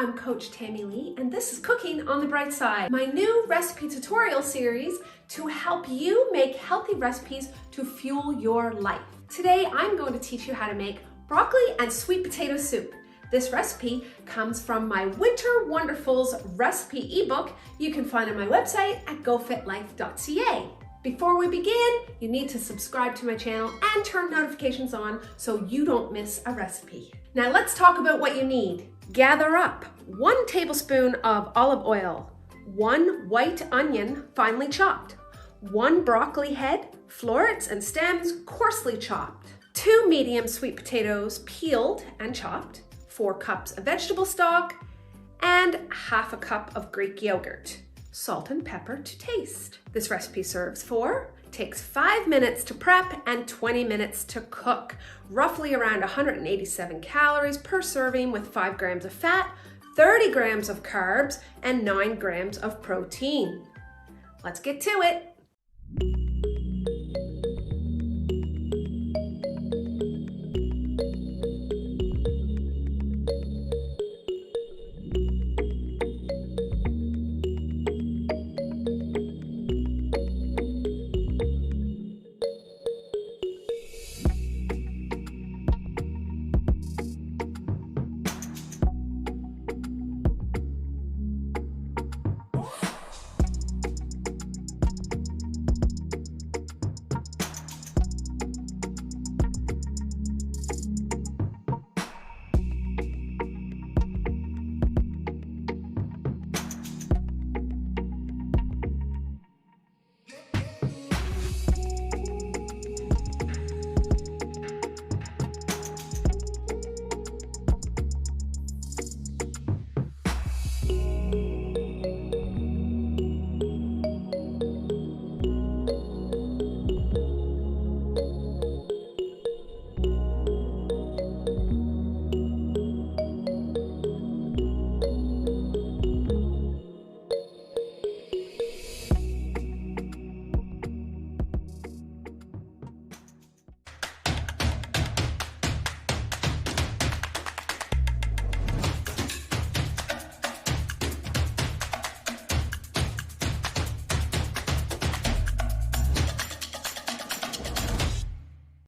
I'm Coach Tammy Lee, and this is Cooking on the Bright Side, my new recipe tutorial series to help you make healthy recipes to fuel your life. Today, I'm going to teach you how to make broccoli and sweet potato soup. This recipe comes from my Winter Wonderfuls recipe ebook you can find on my website at gofitlife.ca. Before we begin, you need to subscribe to my channel and turn notifications on so you don't miss a recipe. Now let's talk about what you need. Gather up 1 tablespoon of olive oil, 1 white onion finely chopped, 1 broccoli head, florets and stems coarsely chopped, 2 medium sweet potatoes peeled and chopped, 4 cups of vegetable stock, and ½ cup of Greek yogurt. Salt and pepper to taste. This recipe takes 5 minutes to prep and 20 minutes to cook. Roughly around 187 calories per serving with 5 grams of fat, 30 grams of carbs, and 9 grams of protein. Let's get to it.